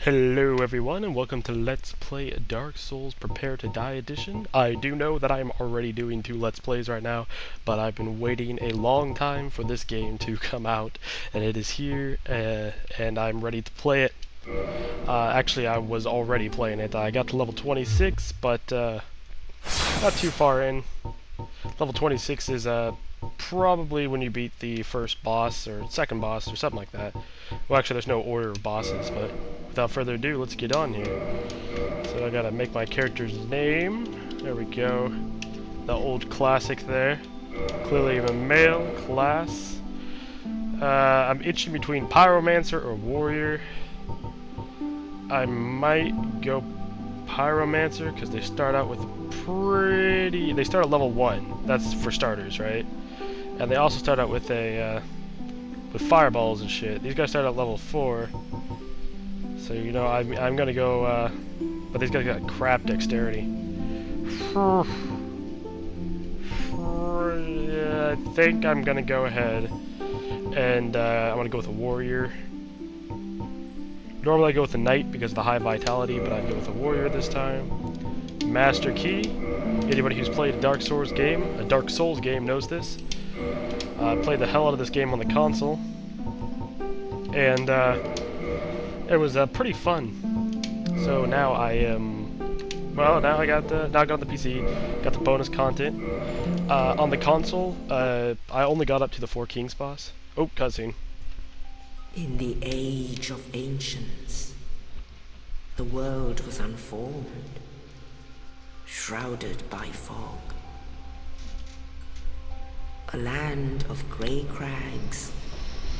Hello everyone and welcome to Let's Play Dark Souls Prepare to Die Edition. I do know that I'm already doing 2 Let's Plays right now, but I've been waiting a long time for this game to come out, and it is here, and I'm ready to play it. Actually, I was already playing it. I got to level 26, but not too far in. Level 26 is probably when you beat the first boss, or second boss, or something like that. Well, actually, there's no order of bosses, but without further ado, let's get on here. So I gotta make my character's name. There we go. The old classic there. Clearly a male class. I'm itching between Pyromancer or Warrior. I might go Pyromancer, because they start out with they start at level 1. That's for starters, right? And they also start out with with fireballs and shit. These guys start at level 4. So, you know, I'm gonna go, but these guys got crap dexterity. Yeah, I think I'm gonna go ahead and I'm gonna go with a warrior. Normally I go with a knight because of the high vitality, but I'd go with a warrior this time. Master Key. Anybody who's played a Dark Souls game knows this. I played the hell out of this game on the console, and it was pretty fun. So now I am, well, now I got the PC, got the bonus content. On the console, I only got up to the Four Kings boss. Oh, cutscene. In the age of ancients, the world was unformed, shrouded by fog. A land of grey crags,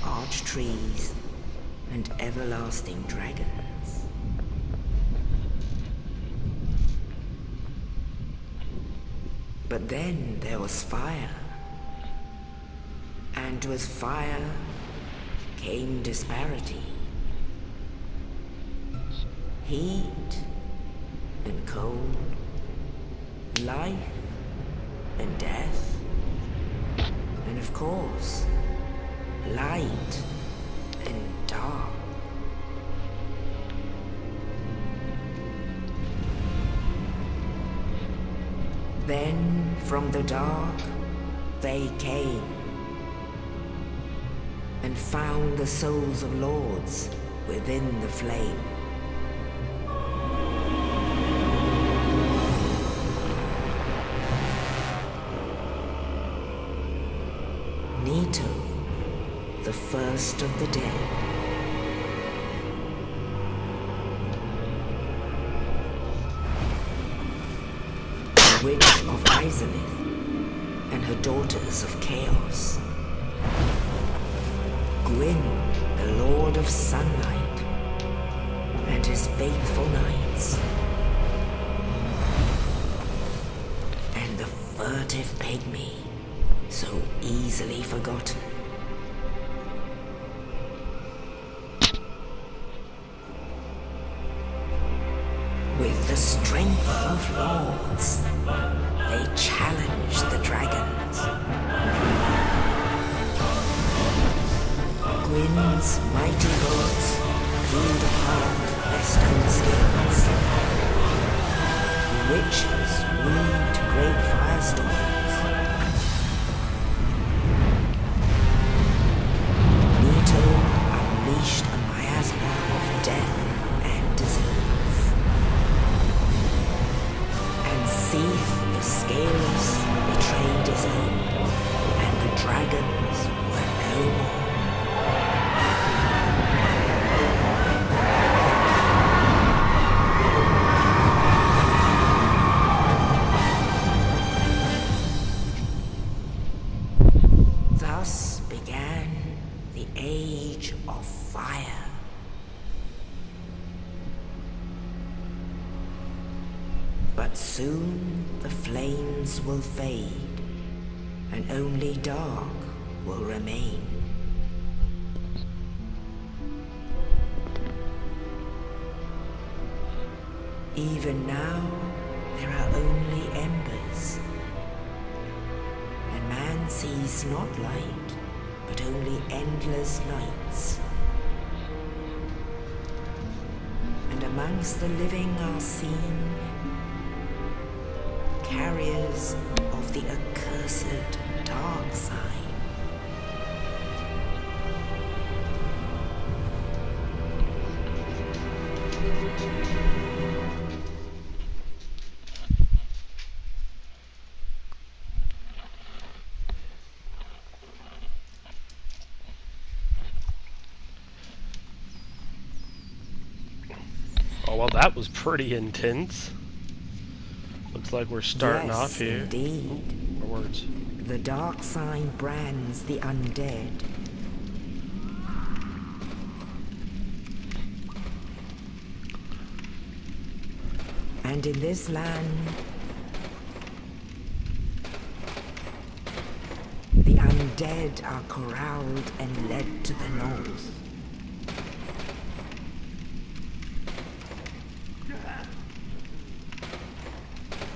arch trees, and everlasting dragons. But then there was fire, and with fire came disparity. Heat and cold, life and death, and of course, light and dark. Then from the dark they came and found the souls of lords within the flame. Nito, the first of the dead. The Witch of Izalith and her daughters of Chaos. Gwyn, the Lord of Sunlight, and his faithful knights. And the furtive pygmy, so easily forgotten. With the strength of lords, they challenged the dragons. Gwyn's mighty bolts peeled apart their stone skills. The witches weaved great firestorms. Nito unleashed a miasma of death and disease. And Seath the Scaleless betrayed his own, and the dragons were no more. Thus began the Age of Fire. But soon the flames will fade, and only dark will remain. Even now, there are only embers, and man sees not light, but only endless nights. amongst the living are seen carriers of the accursed dark sign. Oh, well, that was pretty intense. Looks like we're starting off here. Indeed. More words. The dark sign brands the undead. And in this land, the undead are corralled and led to the north.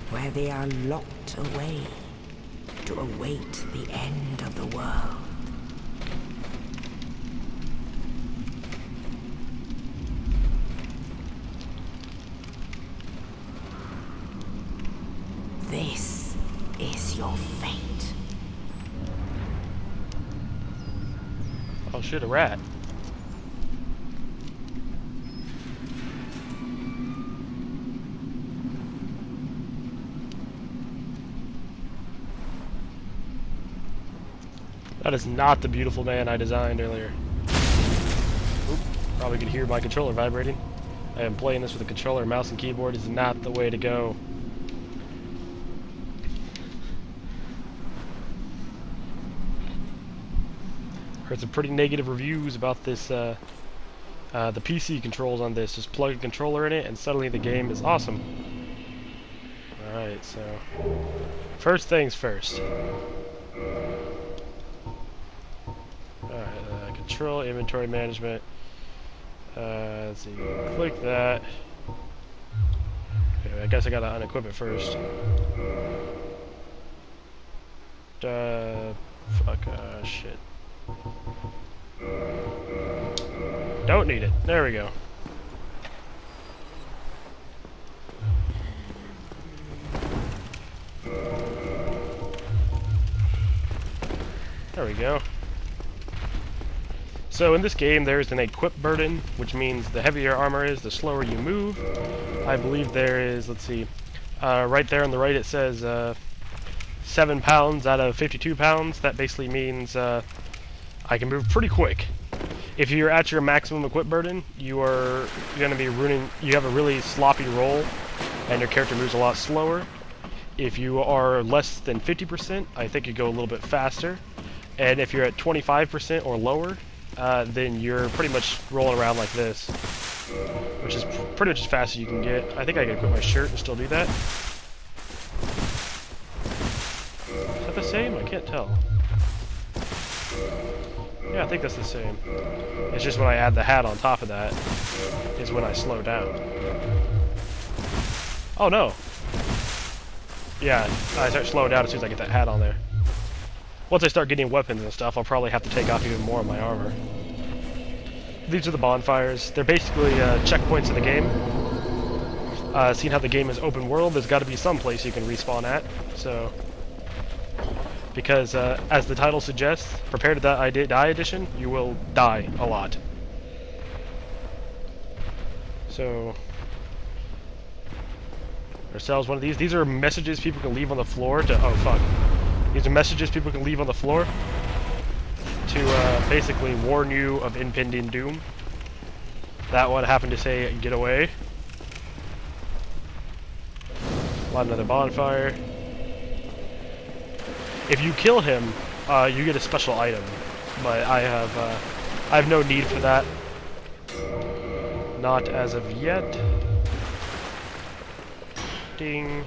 Where they are locked away to await the end of the world. This is your fate. Oh shit, a rat. That is not the beautiful man I designed earlier. Oop, probably could hear my controller vibrating. I am playing this with a controller, mouse, and keyboard. Is not the way to go. Heard some pretty negative reviews about this, the PC controls on this. Just plug a controller in it and suddenly the game is awesome. Alright, so first things first. Alright, control, inventory management. Let's see, click that. Okay, I guess I gotta unequip it first. Shit. Don't need it. There we go. There we go. So in this game there's an equip burden, which means the heavier your armor is, the slower you move. I believe there is, let's see, right there on the right it says 7 pounds out of 52 pounds. That basically means I can move pretty quick. If you're at your maximum equip burden, you are going to be you have a really sloppy roll, and your character moves a lot slower. If you are less than 50%, I think you go a little bit faster. And if you're at 25% or lower, then you're pretty much rolling around like this, which is pretty much as fast as you can get. I think I can equip my shirt and still do that. Is that the same? I can't tell. Yeah, I think that's the same. It's just when I add the hat on top of that is when I slow down. Oh no! Yeah, I start slowing down as soon as I get that hat on there. Once I start getting weapons and stuff, I'll probably have to take off even more of my armor. These are the bonfires. They're basically checkpoints in the game. Seeing how the game is open world, there's got to be some place you can respawn at. So, because as the title suggests, prepare to die edition, you will die a lot. So, ourselves one of these. These are messages people can leave on the floor to. Oh fuck. These are messages people can leave on the floor to basically warn you of impending doom. That one happened to say, "Get away." Light another bonfire. If you kill him, you get a special item, but I have no need for that. Not as of yet. Ding,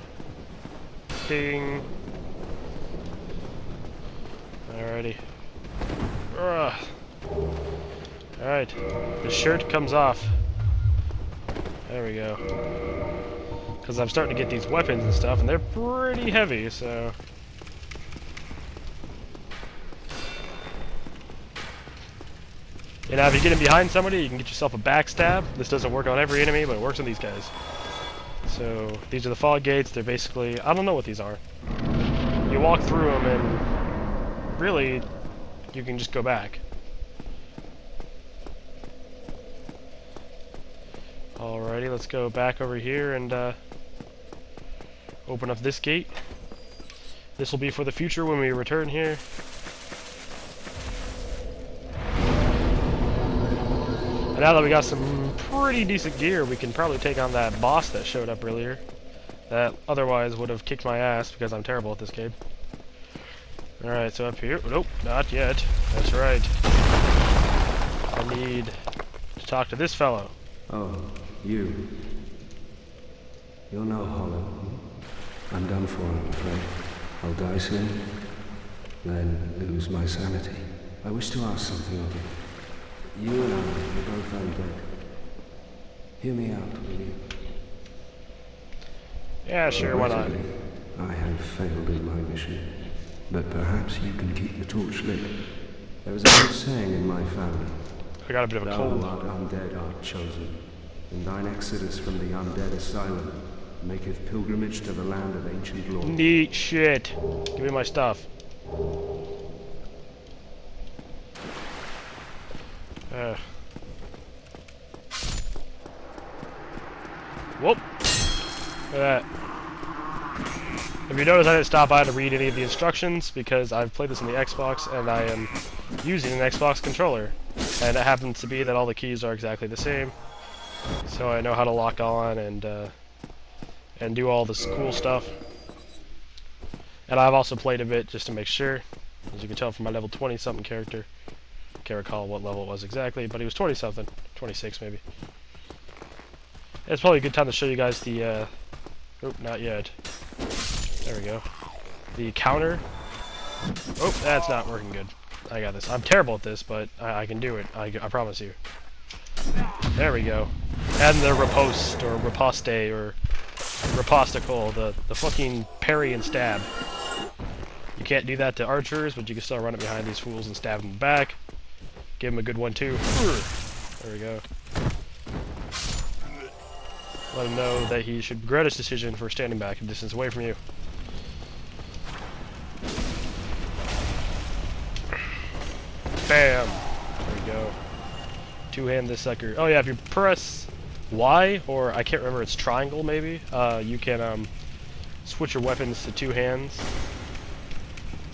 ding. Alrighty. Alright, the shirt comes off. There we go. Because I'm starting to get these weapons and stuff, and they're pretty heavy, so... And now if you get in behind somebody, you can get yourself a backstab. This doesn't work on every enemy, but it works on these guys. So these are the fog gates. They're basically, I don't know what these are. You walk through them and really you can just go back. Alrighty, let's go back over here and open up this gate. This will be for the future when we return here. And now that we got some pretty decent gear, we can probably take on that boss that showed up earlier. That otherwise would have kicked my ass because I'm terrible at this game. Alright, so up here. Nope, not yet. That's right. I need to talk to this fellow. Oh, you. You're no Hollow. I'm done for, I'm afraid. I'll die soon, then lose my sanity. I wish to ask something of you. You and I are both undead. Hear me out, will you? Yeah, sure, why not? Regrettably, I have failed in my mission, but perhaps you can keep the torch lit. There is an old saying in my family. I got a bit of a Thou cold. who art undead art chosen, and thine exodus from the undead asylum maketh pilgrimage to the land of ancient lore. Neat shit. Give me my stuff. Whoop. Look at that. If you notice, I didn't stop by to read any of the instructions because I've played this on the Xbox and I am using an Xbox controller. And it happens to be that all the keys are exactly the same. So I know how to lock on and do all this cool stuff. And I've also played a bit just to make sure. As you can tell from my level 20 something character. Can't recall what level it was exactly, but he was 20 something. 26 maybe. It's probably a good time to show you guys the oh, not yet. There we go. The counter. Oh, that's not working good. I got this. I'm terrible at this, but I can do it. I promise you. There we go. And the riposte, or riposte, or riposticle, the fucking parry and stab. You can't do that to archers, but you can still run it behind these fools and stab them back. Give him a good 1-2. There we go. Let him know that he should regret his decision for standing back a distance away from you. Bam! There we go. Two-hand this sucker. Oh yeah, if you press Y, or I can't remember, it's triangle maybe, you can switch your weapons to two hands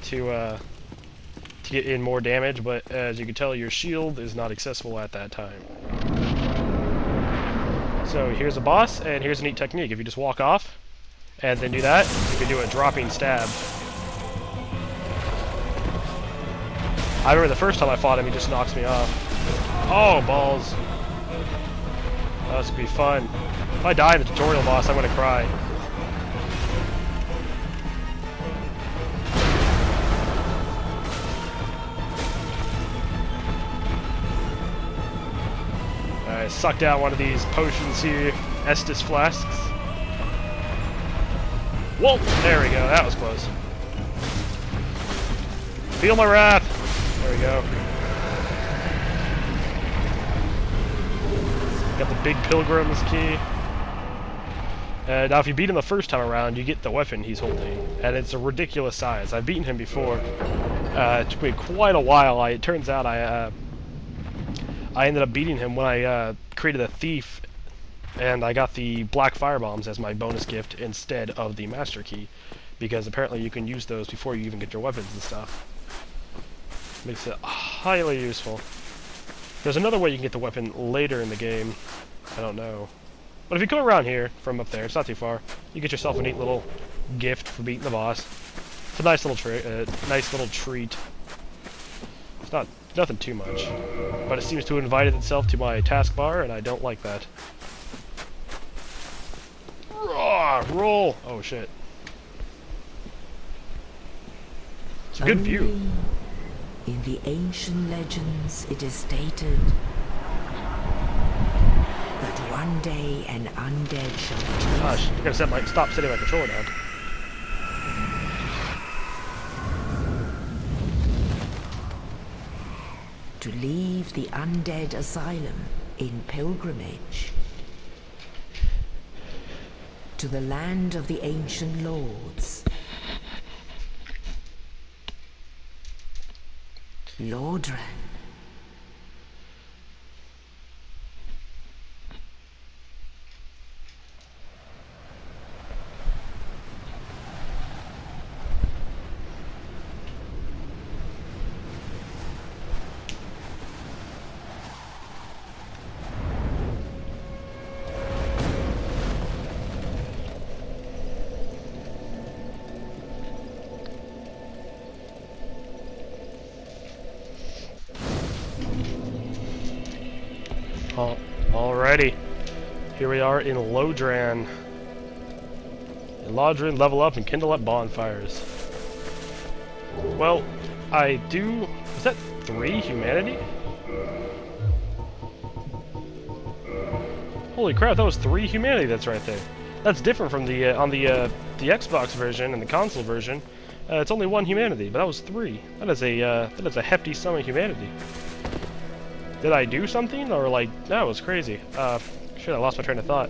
to get in more damage, but as you can tell, your shield is not accessible at that time. So here's a boss, and here's a neat technique. If you just walk off, and then do that, you can do a dropping stab. I remember the first time I fought him, he just knocks me off. Oh, balls. Oh, this would be fun. If I die in the tutorial boss, I'm gonna cry. I sucked out one of these potions here, Estus flasks. Whoa! There we go, that was close. Feel my wrath! There we go. Got the big pilgrim's key. Now if you beat him the first time around, you get the weapon he's holding, and it's a ridiculous size. I've beaten him before. It took me quite a while. It turns out I ended up beating him when I created a thief, and I got the black firebombs as my bonus gift instead of the master key, because apparently you can use those before you even get your weapons and stuff. Makes it highly useful. There's another way you can get the weapon later in the game. I don't know. But if you come around here from up there, it's not too far, you get yourself a neat little gift for beating the boss. It's a nice little treat. It's not nothing too much, but it seems to have invited itself to my taskbar, and I don't like that. Roll! Oh shit. It's a good view. In the ancient legends, it is stated that one day an undead shall be chosen. Gosh, I gotta stop setting my controller down. To leave of the undead asylum in pilgrimage to the land of the ancient lords. Lordran. Alrighty, here we are in Lodran. In Lodran, level up and kindle up bonfires. Well, I do... Is that 3 humanity? Holy crap, that was 3 humanity that's right there. That's different from the, on the Xbox version and the console version. It's only 1 humanity, but that was 3. That is a hefty sum of humanity. Did I do something, or like, that was crazy. Shit, I lost my train of thought.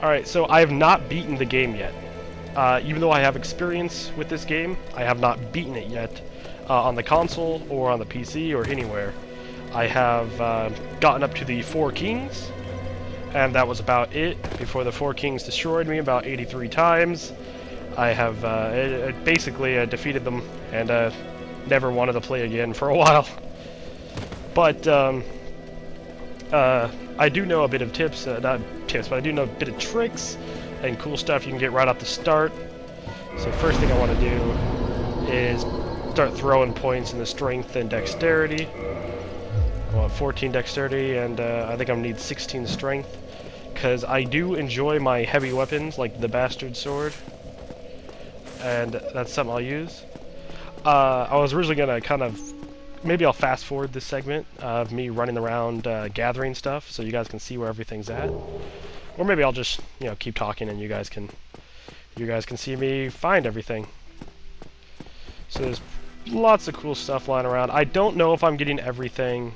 Alright, so I have not beaten the game yet. Even though I have experience with this game, I have not beaten it yet. On the console, or on the PC, or anywhere. I have gotten up to the 4 Kings, and that was about it, before the 4 Kings destroyed me about 83 times. I have basically defeated them, and never wanted to play again for a while. But, I do know a bit of tips, not tips, but I do know a bit of tricks and cool stuff you can get right off the start. So first thing I want to do is start throwing points in the strength and dexterity. I want 14 dexterity, and I think I'm going to need 16 strength, because I do enjoy my heavy weapons, like the Bastard Sword, and that's something I'll use. I was originally going to kind of... Maybe I'll fast forward this segment of me running around gathering stuff so you guys can see where everything's at. Or maybe I'll just, you know, keep talking and you guys can see me find everything. So there's lots of cool stuff lying around. I don't know if I'm getting everything.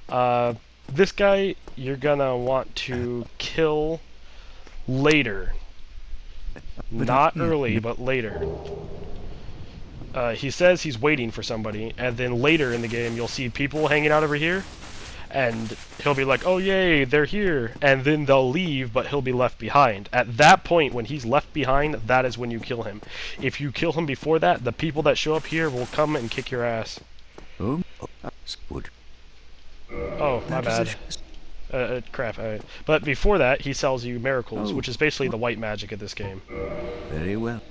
This guy you're gonna want to kill later. Not early, but later. He says he's waiting for somebody, and then later in the game you'll see people hanging out over here, and he'll be like, oh yay, they're here, and then they'll leave, but he'll be left behind. At that point, when he's left behind, that is when you kill him. If you kill him before that, the people that show up here will come and kick your ass. Oh, that's good. Oh, my bad. Crap. But before that, he sells you miracles, which is basically the white magic of this game. Very well.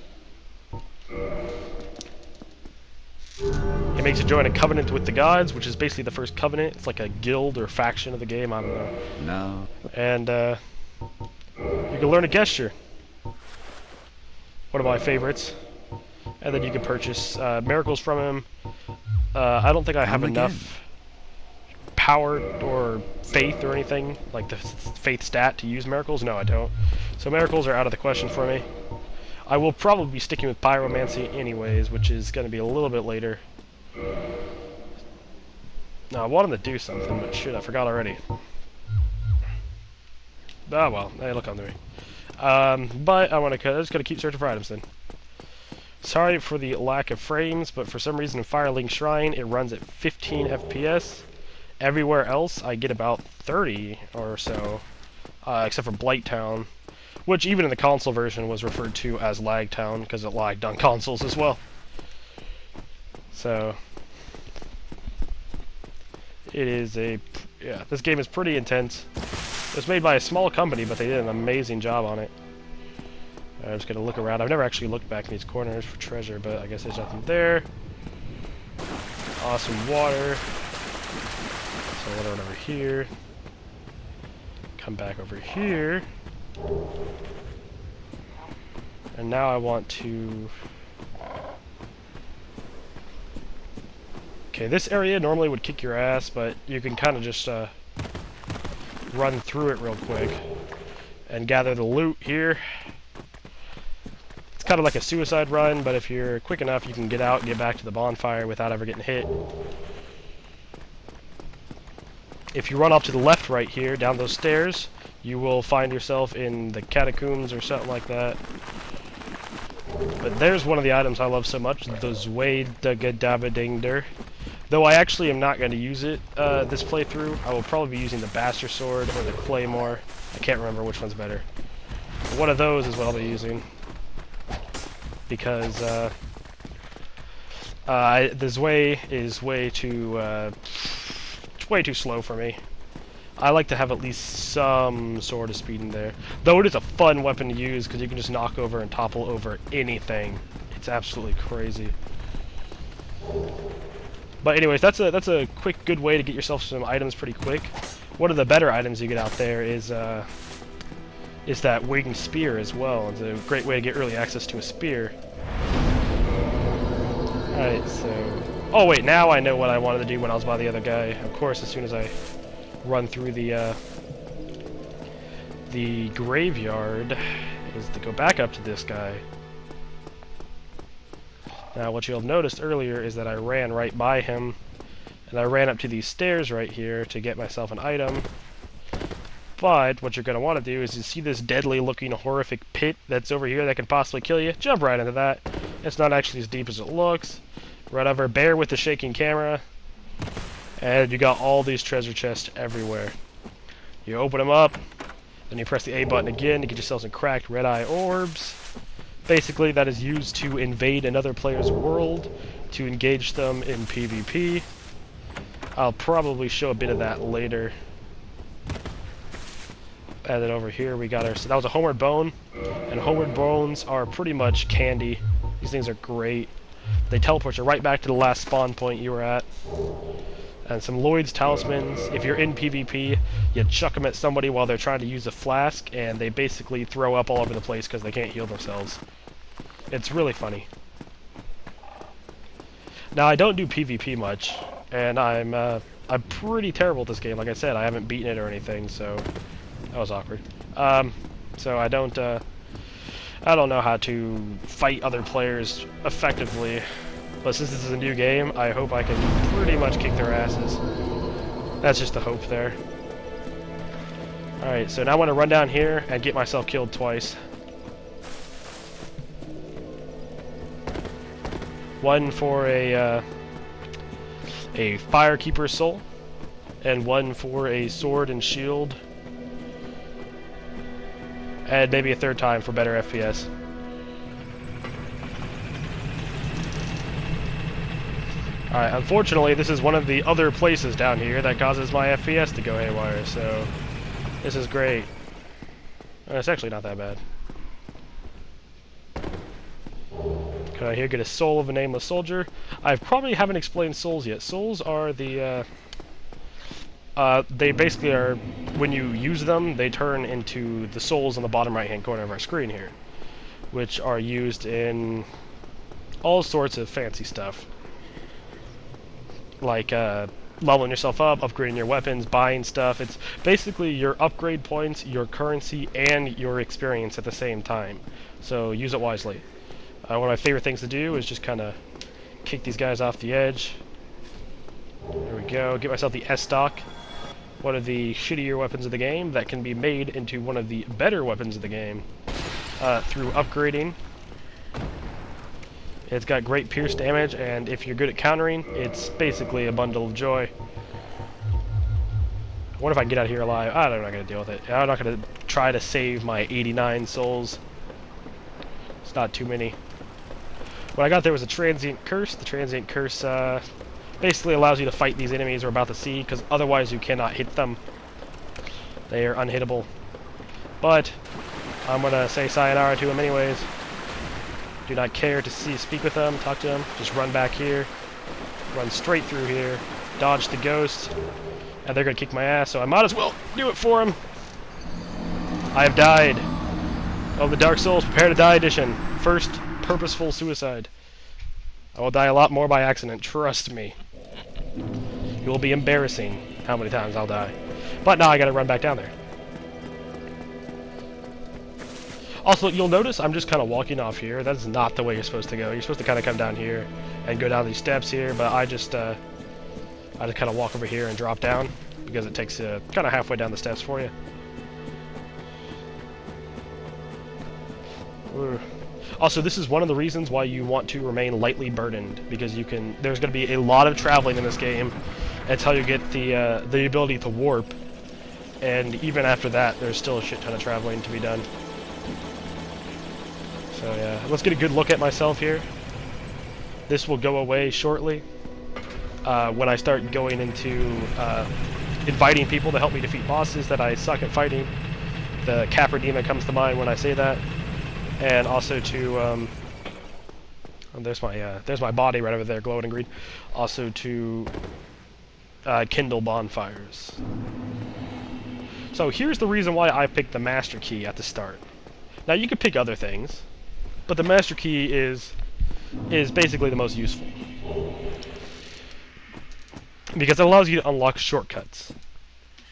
He makes you join a covenant with the gods, which is basically the first covenant. It's like a guild or faction of the game, I don't know. No. And you can learn a gesture. One of my favorites. And then you can purchase miracles from him. I don't think I have enough power or faith or anything, like the faith stat to use miracles. No, I don't. So miracles are out of the question for me. I will probably be sticking with pyromancy anyways, which is going to be a little bit later. No, I wanted to do something, but shit, I forgot already. Ah, well, hey, look on me. But I'm just going to keep searching for items then. Sorry for the lack of frames, but for some reason in Firelink Shrine it runs at 15 FPS. Everywhere else I get about 30 or so, except for Blighttown, which even in the console version was referred to as Lagtown because it lagged on consoles as well. So it is this game is pretty intense. It was made by a small company, but they did an amazing job on it. I'm just gonna look around. I've never actually looked back in these corners for treasure, but I guess there's nothing there. Awesome water. So water over here. Come back over here. And now I want to... Okay, this area normally would kick your ass, but you can kind of just run through it real quick and gather the loot here. It's kind of like a suicide run, but if you're quick enough, you can get out and get back to the bonfire without ever getting hit. if you run off to the left right here, down those stairs, you will find yourself in the catacombs or something like that. But there's one of the items I love so much, the Zweidagadabidinger. Though I actually am not going to use it this playthrough. I will probably be using the Bastard Sword or the Claymore. I can't remember which one's better. But one of those is what I'll be using. Because the Zwei is way too slow for me. I like to have at least some sort of speed in there. Though it is a fun weapon to use because you can just knock over and topple over anything. It's absolutely crazy. But anyways, that's a quick, good way to get yourself some items pretty quick. One of the better items you get out there is that winged spear as well. It's a great way to get early access to a spear. Alright, so... Oh wait, now I know what I wanted to do when I was by the other guy. Of course, as soon as I run through the graveyard, is to go back up to this guy. Now, what you'll have noticed earlier is that I ran right by him, and I ran up to these stairs right here to get myself an item. But what you're going to want to do is you see this deadly-looking, horrific pit that's over here that can possibly kill you. Jump right into that. It's not actually as deep as it looks. Right over, bear with the shaking camera, and you got all these treasure chests everywhere. You open them up, then you press the A button again to get yourself some cracked red-eye orbs. Basically, that is used to invade another player's world, to engage them in PvP. I'll probably show a bit of that later. And then over here we got our... So that was a Homeward Bone, and Homeward Bones are pretty much candy. These things are great. They teleport you right back to the last spawn point you were at. And some Lloyd's Talismans. If you're in PvP, you chuck them at somebody while they're trying to use a flask, and they basically throw up all over the place because they can't heal themselves. It's really funny. Now, I don't do PvP much, and I'm pretty terrible at this game. Like I said, I haven't beaten it or anything, so that was awkward. So I don't know how to fight other players effectively. But since this is a new game, I hope I can pretty much kick their asses. That's just the hope there. Alright, so now I want to run down here and get myself killed twice. One for a Firekeeper's Soul, and one for a Sword and Shield. And maybe a third time for better FPS. Alright, unfortunately, this is one of the other places down here that causes my FPS to go haywire, so this is great. It's actually not that bad. Can I here get a Soul of a Nameless Soldier? I probably haven't explained souls yet. Souls are the, they basically are, when you use them, they turn into the souls on the bottom right-hand corner of our screen here, which are used in all sorts of fancy stuff. Like leveling yourself up, upgrading your weapons, buying stuff. It's basically your upgrade points, your currency, and your experience at the same time. So use it wisely. One of my favorite things to do is just kind of kick these guys off the edge. There we go. Get myself the S-Stock, one of the shittier weapons of the game that can be made into one of the better weapons of the game through upgrading. It's got great pierce damage, and if you're good at countering, it's basically a bundle of joy. I wonder if I can get out of here alive. I'm not going to deal with it. I'm not going to try to save my 89 souls. It's not too many. What I got there was a Transient Curse. The Transient Curse basically allows you to fight these enemies we're about to see, because otherwise you cannot hit them. They are unhittable. But I'm going to say sayonara to them anyways. Do not care to speak with them, talk to them. Just run back here, run straight through here, dodge the ghost, and they're going to kick my ass, so I might as well do it for them. I have died. Oh, the Dark Souls Prepare to Die edition. First purposeful suicide. I will die a lot more by accident, trust me. It will be embarrassing how many times I'll die. But now I gotta run back down there. Also, you'll notice I'm just kind of walking off here. That's not the way you're supposed to go. You're supposed to kind of come down here and go down these steps here, but I just kind of walk over here and drop down because it takes you kind of halfway down the steps for you. Also, this is one of the reasons why you want to remain lightly burdened, because there's going to be a lot of traveling in this game until you get the ability to warp, and even after that, there's still a shit ton of traveling to be done. So yeah, let's get a good look at myself here. This will go away shortly when I start going into inviting people to help me defeat bosses that I suck at fighting. The Capra Demon comes to mind when I say that. And also to, there's my body right over there, glowing in green. Also to kindle bonfires. So here's the reason why I picked the Master Key at the start. Now you could pick other things, but the Master Key is basically the most useful. Because it allows you to unlock shortcuts.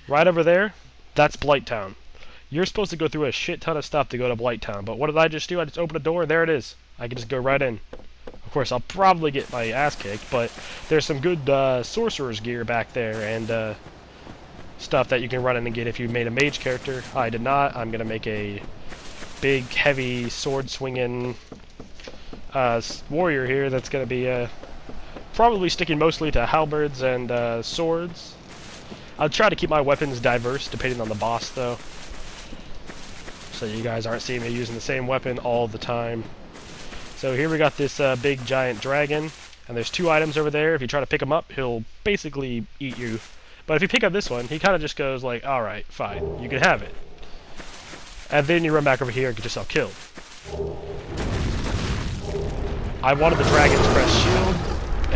Right over there, that's Blighttown. You're supposed to go through a shit ton of stuff to go to Blighttown, but what did I just do? I just opened a door, and there it is. I can just go right in. Of course, I'll probably get my ass kicked, but there's some good sorcerer's gear back there, and stuff that you can run in and get if you made a mage character. I did not. I'm going to make a big, heavy, sword-swinging warrior here that's going to be probably sticking mostly to halberds and swords. I'll try to keep my weapons diverse, depending on the boss, though. So you guys aren't seeing me using the same weapon all the time. So here we got this big giant dragon, and there's 2 items over there. If you try to pick him up, he'll basically eat you. But if you pick up this one, he kind of just goes like, alright, fine, you can have it. And then you run back over here and get yourself killed. I wanted the Dragon's Crest shield,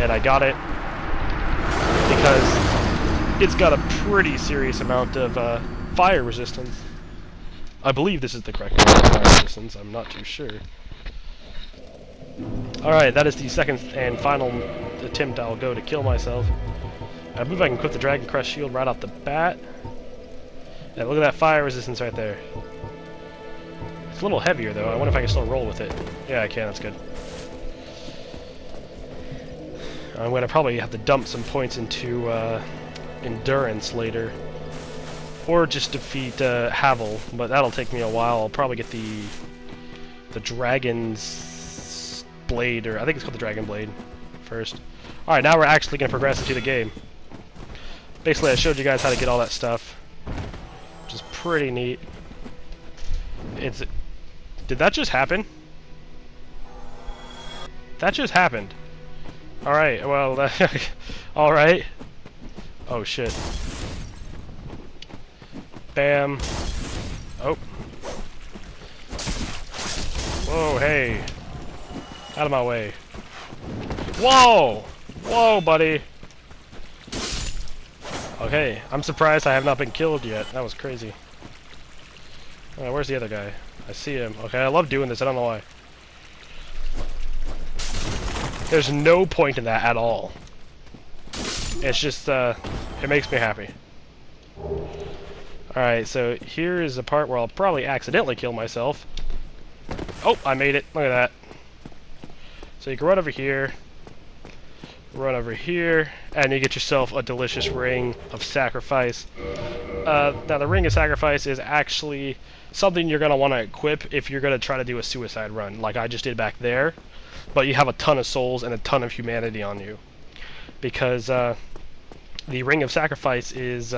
and I got it because it's got a pretty serious amount of fire resistance. I believe this is the correct fire resistance, I'm not too sure. Alright, that is the second and final attempt I'll go to kill myself. I believe I can equip the Dragon Crest shield right off the bat. And look at that fire resistance right there. It's a little heavier though, I wonder if I can still roll with it. Yeah, I can, that's good. I'm going to probably have to dump some points into endurance later. Or just defeat Havel, but that'll take me a while. I'll probably get the Dragon's Blade, or I think it's called the Dragon Blade, first. Alright, now we're actually going to progress into the game. Basically, I showed you guys how to get all that stuff, which is pretty neat. Did that just happen? That just happened. Alright, well, alright. Oh, shit. Bam. Oh. Whoa, hey. Out of my way. Whoa! Whoa, buddy. Okay, I'm surprised I have not been killed yet. That was crazy. Where's the other guy? I see him. Okay, I love doing this. I don't know why. There's no point in that at all. It's just, it makes me happy. Alright, so here is a part where I'll probably accidentally kill myself. Oh, I made it. Look at that. So you can run over here, and you get yourself a delicious Ring of Sacrifice. Now, the Ring of Sacrifice is actually something you're going to want to equip if you're going to try to do a suicide run, like I just did back there. But you have a ton of souls and a ton of humanity on you. Because the Ring of Sacrifice is...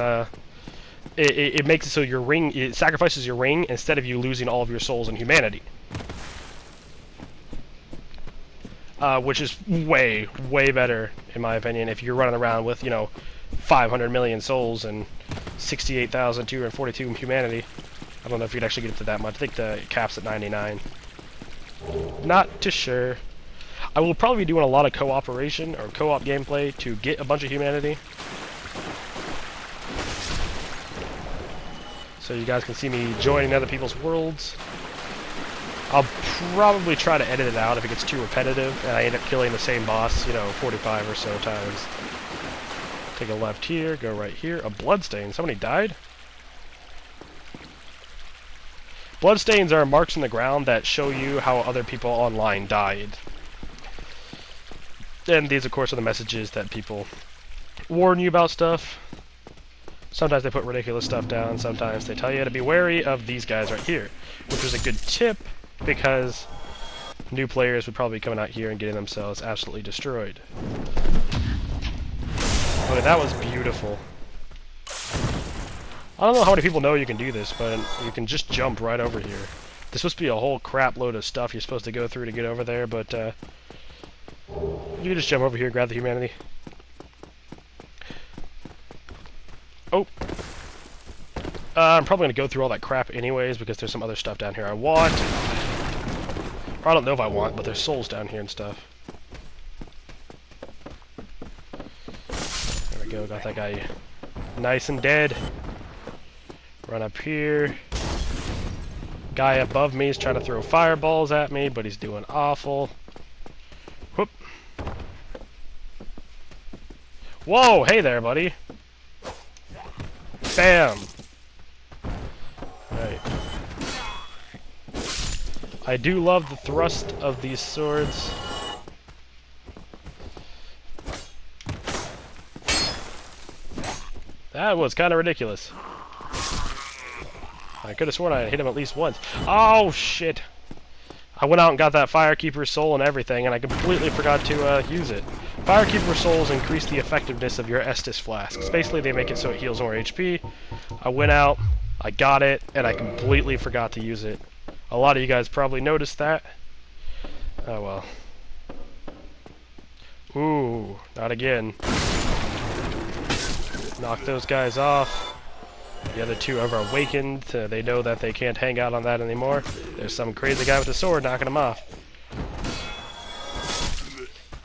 It makes it so your ring, it sacrifices your ring instead of you losing all of your souls and humanity. Which is way, way better, in my opinion, if you're running around with, 500 million souls and 68,242 humanity. I don't know if you'd actually get it to that much. I think the cap's at 99. Not too sure. I will probably be doing a lot of cooperation or co-op gameplay to get a bunch of humanity. So you guys can see me joining other people's worlds. I'll probably try to edit it out if it gets too repetitive and I end up killing the same boss, 45 or so times. Take a left here, go right here. A bloodstain. Somebody died? Bloodstains are marks in the ground that show you how other people online died. And these, of course, are the messages that people warn you about stuff. Sometimes they put ridiculous stuff down, sometimes they tell you to be wary of these guys right here, which was a good tip because new players would probably be coming out here and getting themselves absolutely destroyed. Okay, that was beautiful. I don't know how many people know you can do this, but you can just jump right over here. There's supposed to be a whole crap load of stuff you're supposed to go through to get over there, but you can just jump over here, grab the humanity. Oh! I'm probably going to go through all that crap anyways, because there's some other stuff down here I want. Or I don't know if I want, but there's souls down here and stuff. There we go, got that guy nice and dead. Run up here. Guy above me is trying to throw fireballs at me, but he's doing awful. Whoop. Whoa, hey there, buddy. Bam. Alright. I do love the thrust of these swords. That was kind of ridiculous. I could have sworn I hit him at least once. Oh, shit! I went out and got that Firekeeper soul and everything, and I completely forgot to use it. Firekeeper souls increase the effectiveness of your Estus flasks. Basically, they make it so it heals more HP. I went out, I got it, and I completely forgot to use it. A lot of you guys probably noticed that. Oh well. Ooh, not again. Knock those guys off. The other two are awakened. They know that they can't hang out on that anymore. There's some crazy guy with a sword knocking them off.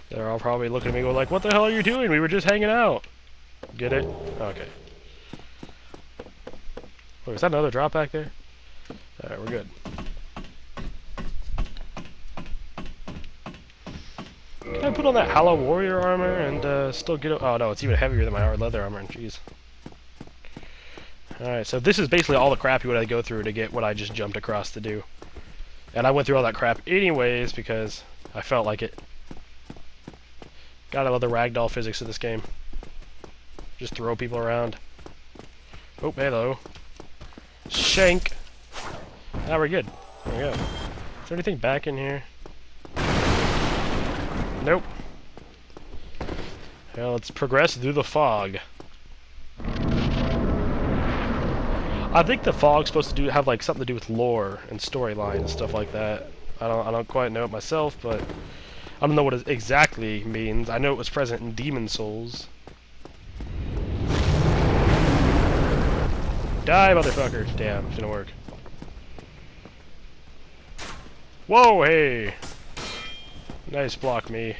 They're all probably looking at me going like, what the hell are you doing? We were just hanging out. Get it? Okay. Wait, is that another drop back there? Alright, we're good. Can I put on that Hollow Warrior armor and still get... Oh no, it's even heavier than my hard leather armor. Jeez. Alright, so this is basically all the crap you would have to go through to get what I just jumped across to do. And I went through all that crap anyways because I felt like it. Gotta love the ragdoll physics of this game. Just throw people around. Oh, hello. Shank! Now we're good. There we go. Is there anything back in here? Nope. Well, let's progress through the fog. I think the fog's supposed to have like something to do with lore and storyline and stuff like that. I don't quite know it myself, but I don't know what it exactly means. I know it was present in Demon Souls. Die, motherfucker! Damn, it's gonna work. Whoa, hey! Nice block me.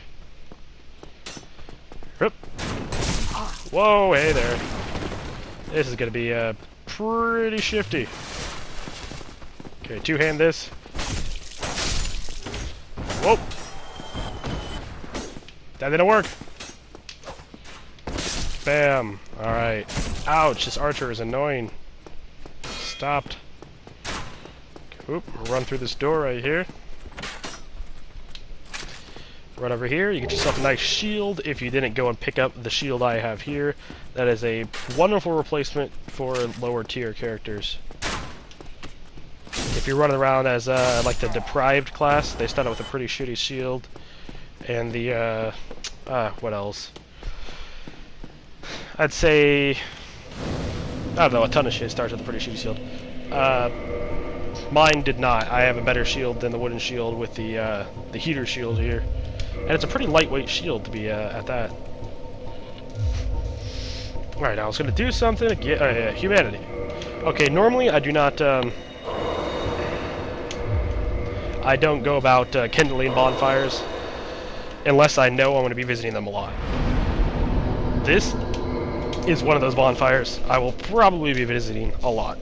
Whoop. Whoa, hey there. This is gonna be pretty shifty. Okay, two-hand this. Whoa! That didn't work. Bam. Alright. Ouch, this archer is annoying. Stopped. Oop, run through this door right here. Run over here, you get yourself a nice shield if you didn't go and pick up the shield I have here. That is a wonderful replacement for lower tier characters. If you're running around as like the deprived class, they start out with a pretty shitty shield. And the, what else? I'd say, I don't know, a ton of shit starts with a pretty shitty shield. Mine did not. I have a better shield than the wooden shield with the heater shield here. And it's a pretty lightweight shield to be at that. Alright, now I was going to do something to get humanity. Okay, normally I do not, I don't go about kindling bonfires unless I know I'm going to be visiting them a lot. This is one of those bonfires I will probably be visiting a lot.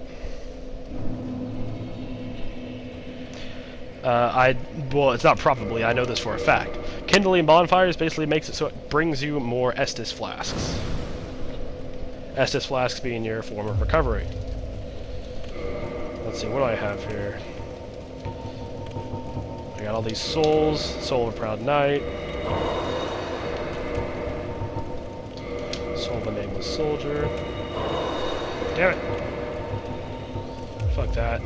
Well, it's not probably, I know this for a fact. Kindling bonfires basically makes it so it brings you more Estus flasks. Estus flasks being your form of recovery. Let's see, what do I have here? I got all these souls. Soul of a Proud Knight. Soul of a Nameless Soldier. Damn it. Fuck that.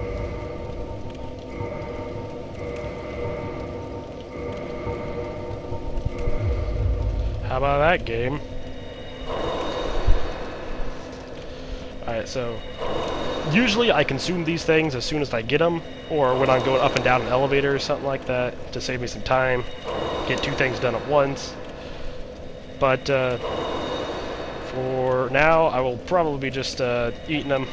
How about that game? Alright, so usually I consume these things as soon as I get them, or when I'm going up and down an elevator or something like that, to save me some time, get 2 things done at once. But for now, I will probably be just eating them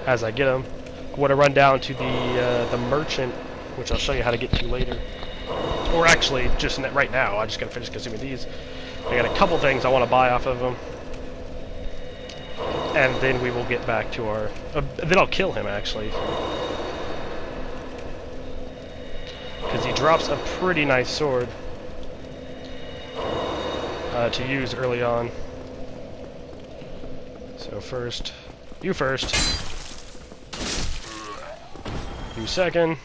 as I get them. I want to run down to the merchant, which I'll show you how to get to later. Or actually, just right now, I just gotta finish consuming these. I got a couple things I want to buy off of them. And then we will get back to our... then I'll kill him, actually. Because he drops a pretty nice sword to use early on. So first... You first. You second.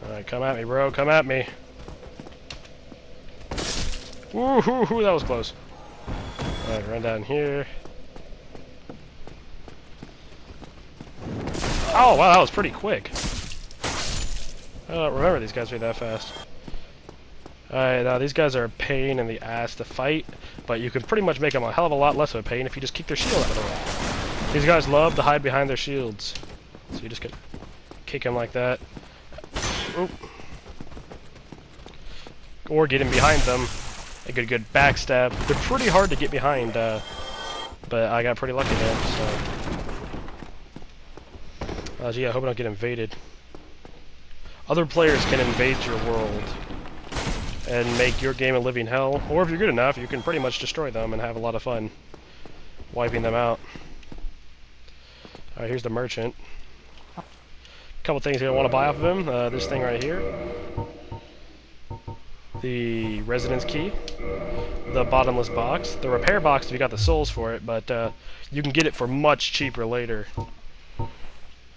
Alright, come at me, bro. Come at me. Woohoo! That was close. Alright, run down here. Oh, wow, that was pretty quick. I don't remember these guys being that fast. Alright, now these guys are a pain in the ass to fight, but you can pretty much make them a hell of a lot less of a pain if you just kick their shield out of the way. These guys love to hide behind their shields. So you just gotta kick them like that. Oop. Or get in behind them. A good backstab. They're pretty hard to get behind, but I got pretty lucky there, so... gee, I hope I don't get invaded. Other players can invade your world and make your game a living hell, or if you're good enough, you can pretty much destroy them and have a lot of fun wiping them out. Alright, here's the merchant. Couple things you're gonna want to buy off of him. This thing right here. The residence key, the bottomless box, the repair box if you got the souls for it, but you can get it for much cheaper later.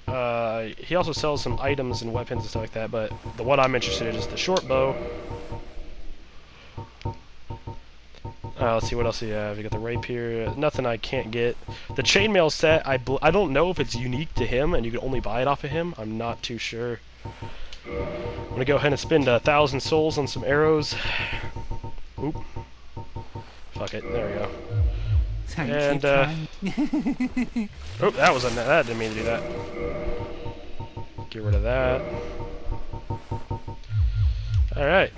He also sells some items and weapons and stuff like that, but the one I'm interested in is the short bow. Let's see what else you have. You got the rapier, nothing I can't get. The chainmail set, I don't know if it's unique to him and you can only buy it off of him. I'm not too sure. I'm gonna go ahead and spend 1,000 souls on some arrows. Oop. Fuck it. There we go. And oh, that didn't mean to do that. Get rid of that. All right.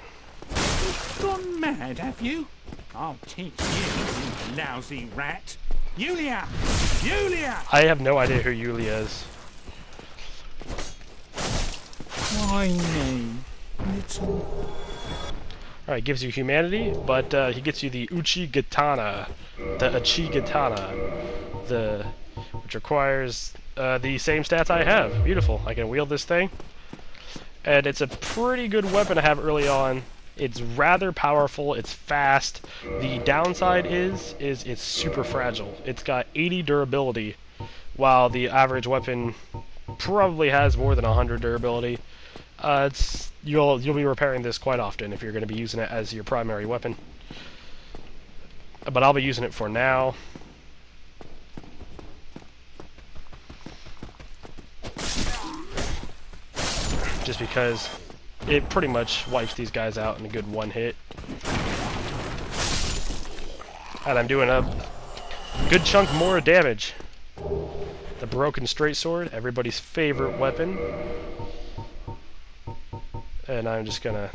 Gone mad, have you? I'll teach you, you lousy rat. Yulia! Yulia! I have no idea who Yulia is. Why me? Little. Alright, gives you humanity, but he gets you the Uchigatana. The Uchigatana. Which requires the same stats I have. Beautiful. I can wield this thing. And it's a pretty good weapon to have early on. It's rather powerful, it's fast. The downside is it's super fragile. It's got 80 durability, while the average weapon probably has more than 100 durability. You'll be repairing this quite often if you're going to be using it as your primary weapon. But I'll be using it for now. Just because it pretty much wipes these guys out in a good one hit. And I'm doing a good chunk more damage. The broken straight sword, everybody's favorite weapon. And I'm just gonna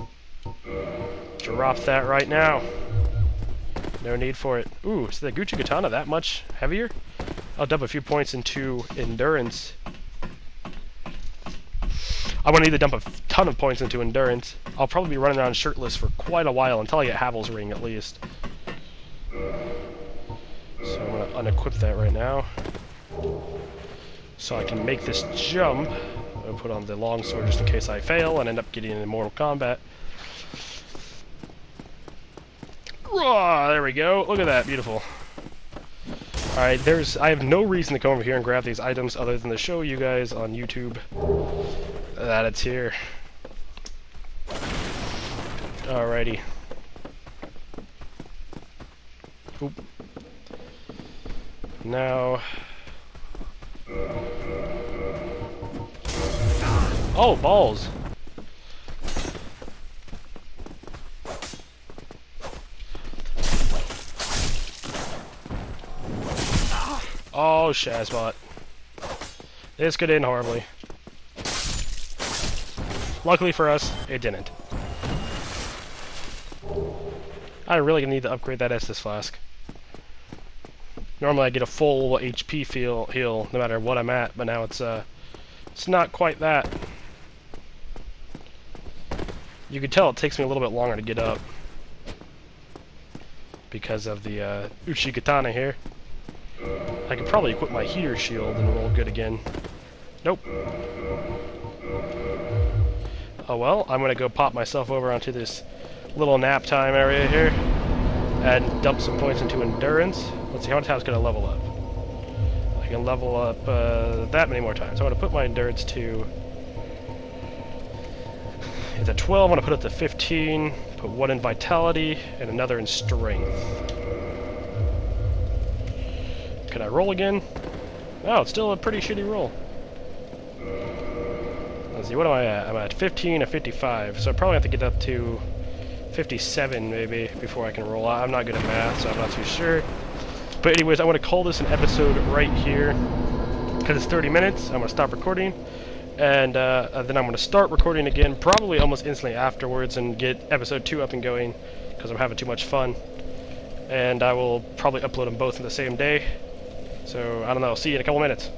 drop that right now. No need for it. Ooh, is the Uchigatana that much heavier? I'll dump a few points into endurance. I'm going to need to dump a ton of points into endurance. I'll probably be running around shirtless for quite a while until I get Havel's Ring at least. So I'm going to unequip that right now. So I can make this jump. I'm going to put on the longsword just in case I fail and end up getting into Mortal Kombat. There we go. Look at that. Beautiful. Alright, I have no reason to come over here and grab these items other than to show you guys on YouTube that it's here. Alrighty. Oop. Now... Oh, balls! Oh, Shazbot. This could end horribly. Luckily for us, it didn't. I really need to upgrade that Estus Flask. Normally I get a full HP heal no matter what I'm at, but now it's not quite that. You can tell it takes me a little bit longer to get up because of the Uchigatana here. I could probably equip my heater shield and roll good again. Nope. Oh well, I'm gonna go pop myself over onto this little nap time area here and dump some points into endurance. Let's see how much it's gonna level up. I can level up that many more times. I'm gonna put my endurance to... It's at 12, I'm gonna put it to 15, put one in vitality, and another in strength. Can I roll again? Oh, it's still a pretty shitty roll. Let's see, what am I at? I'm at 15 or 55, so I probably have to get up to 57 maybe before I can roll. I'm not good at math, so I'm not too sure. But anyways, I want to call this an episode right here because it's 30 minutes. I'm going to stop recording, and then I'm going to start recording again probably almost instantly afterwards and get episode 2 up and going because I'm having too much fun. And I will probably upload them both in the same day. So, I don't know. See you in a couple minutes.